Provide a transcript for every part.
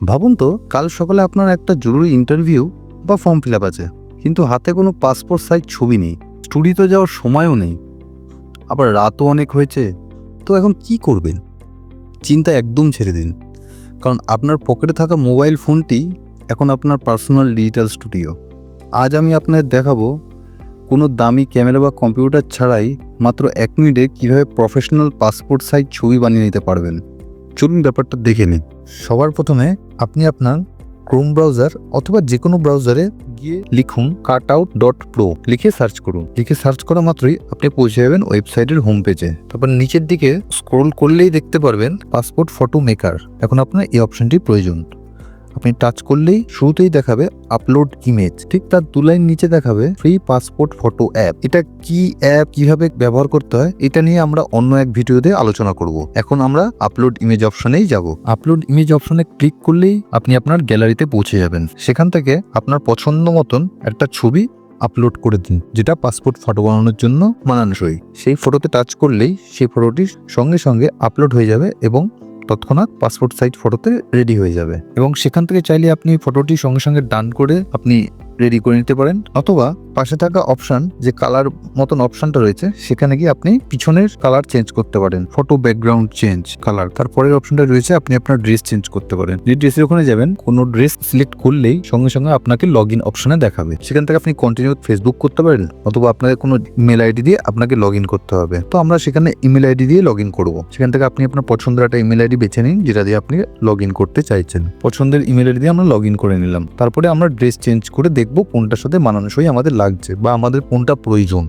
ভাবুন তো, কাল সকালে আপনার একটা জরুরি ইন্টারভিউ বা ফর্ম ফিল আপ আছে, কিন্তু হাতে কোনো পাসপোর্ট সাইজ ছবি নেই, স্টুডিওতে যাওয়ার সময়ও নেই, আবার রাতও অনেক হয়েছে। তো এখন কি করবেন? চিন্তা একদম ছেড়ে দিন, কারণ আপনার পকেটে থাকা মোবাইল ফোনটি এখন আপনার পার্সোনাল ডিজিটাল স্টুডিও। আজ আমি আপনাদের দেখাবো কোনো দামি ক্যামেরা বা কম্পিউটার ছাড়াই মাত্র 1 মিনিটে কীভাবে প্রফেশনাল পাসপোর্ট সাইজ ছবি বানিয়ে নিতে পারবেন। চলুন ব্যাপারটা দেখে নিন। সবার প্রথমে আপনি আপনার ক্রোম ব্রাউজার অথবা যে কোনো ব্রাউজারে গিয়ে লিখুন cutout.pro, লিখে সার্চ করুন। লিখে সার্চ করা মাত্রই আপনি পৌঁছে যাবেন ওয়েবসাইটের হোম পেজে। তারপর নিচের দিকে স্ক্রোল করলেই দেখতে পারবেন পাসপোর্ট ফটো মেকার। এখন আপনার এই অপশনটি প্রয়োজন। আপনি টাচ করলেই শুরুতেই দেখাবে আপলোড ইমেজ, ঠিক তার 2 লাইন নিচে দেখাবে ফ্রি পাসপোর্ট ফটো অ্যাপ। এটা কি অ্যাপ, কিভাবে ব্যবহার করতে হয়, এটা নিয়ে আমরা অন্য এক ভিডিওতে আলোচনা করব। এখন আমরা আপলোড ইমেজ অপশনেই যাব। আপলোড ইমেজ অপশনে ক্লিক করলেই আপনি আপনার গ্যালারিতে পৌঁছে যাবেন। সেখান থেকে আপনার পছন্দ মতন একটা ছবি আপলোড করে দিন, যেটা পাসপোর্ট ফটো বানানোর জন্য মানানসই। সেই ফটোতে টাচ করলেই সেই ফটোটি সঙ্গে সঙ্গে আপলোড হয়ে যাবে এবং তৎক্ষণাৎ পাসপোর্ট সাইজ ফটোতে রেডি হয়ে যাবে। এবং সেখান থেকে চাইলে আপনি ফটোটি সঙ্গে সঙ্গে ডান করে আপনি রেডি করে নিতে পারেন, অথবা পাশে থাকা অপশন, যে কালার মতন অপশনটা রয়েছে, সেখানে গিয়ে আপনি পিছনের কালার চেঞ্জ করতে পারেন, ফটো ব্যাকগ্রাউন্ড চেঞ্জ কালার। তারপরের অপশনটা রয়েছে আপনি আপনার ড্রেস চেঞ্জ করতে পারেন। যে ড্রেসের ওখানে যাবেন, কোনো ড্রেস সিলেক্ট করলেই সঙ্গে সঙ্গে আপনাকে লগ ইন অপশনে দেখাবে। সেখান থেকে আপনি কন্টিনিউ ফেসবুক করতে পারেন, অথবা আপনাদের কোনো ইমেল আইডি দিয়ে আপনাকে লগ ইন করতে হবে। তো আমরা সেখানে ইমেল আইডি দিয়ে লগ ইন করবো। সেখান থেকে আপনি আপনার পছন্দের একটা ইমেল আইডি বেছে নিন, যেটা দিয়ে আপনি লগ ইন করতে চাইছেন। পছন্দের ইমেল আইডি দিয়ে আমরা লগ ইন করে নিলাম। তারপরে আমরা ড্রেস চেঞ্জ করে দেখবো কোনটার সাথে মানানসই আমাদের লাগছে বা আমাদের কোনটা প্রয়োজন।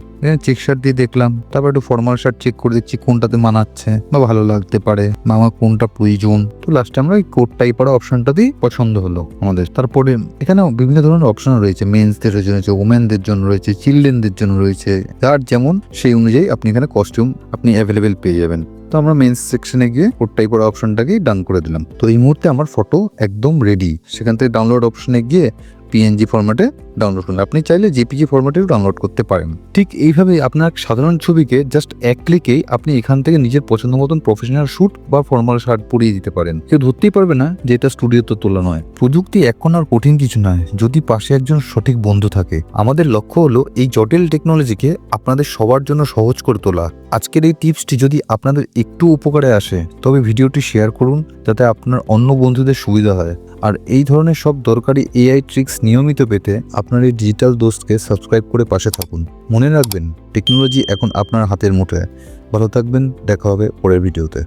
চেক শার্ট দিয়ে দেখলাম, তারপর একটু ফর্মাল শার্ট চেক করে দেখছি কোনটাতে মানাচ্ছে বা ভালো লাগতে পারে বা আমার কোনটা প্রয়োজন। তো লাস্টে আমরা এই কোড টাইপ করা অপশনটা দিয়ে পছন্দ হলো আমাদের। তারপরে এখানে বিভিন্ন ধরনের অপশন রয়েছে, মেন্সদের জন্য রয়েছে, ওমেনদের জন্য রয়েছে, চিলড্রেনদের জন্য রয়েছে। যার যেমন সেই অনুযায়ী আপনি এখানে কস্টিউম আপনি অ্যাভেলেবেল পেয়ে যাবেন। তো আমরা মেন্স সেকশনে গিয়ে কোড টাইপ করা অপশনটাকেই ডান করে দিলাম। তো এই মুহূর্তে আমার ফটো একদম রেডি। সেখান থেকে ডাউনলোড অপশনে গিয়ে পিএনজি ফরম্যাটে ডাউনলোড করুন। আপনি চাইলে জেপিজি ফরম্যাটেও ডাউনলোড করতে পারেন। ঠিক এইভাবে আপনার সাধারণ ছবিকে জাস্ট 1 ক্লিকেই আপনি এখান থেকে নিজের পছন্দ মতন প্রফেশনাল শ্যুট বা ফর্মাল শার্ট পরিয়ে দিতে পারেন। কেউ ধরতেই পারবে না যে এটা স্টুডিওতে তোলা নয়। প্রযুক্তি এখন আর কঠিন কিছু নয়, যদি পাশে একজন সঠিক বন্ধু থাকে। আমাদের লক্ষ্য হলো এই জটিল টেকনোলজিকে আপনাদের সবার জন্য সহজ করে তোলা। আজকের এই টিপসটি যদি আপনাদের একটু উপকারে আসে, তবে ভিডিওটি শেয়ার করুন, যাতে আপনার অন্য বন্ধুদের সুবিধা হয়। আর এই ধরনের সব দরকারি এআই ট্রিক্স নিয়মিত পেতে আপনার এই ডিজিটাল দোস্তকে সাবস্ক্রাইব করে পাশে থাকুন। মনে রাখবেন, টেকনোলজি এখন আপনার হাতের মুঠোয়। ভালো থাকবেন, দেখা হবে পরের ভিডিওতে।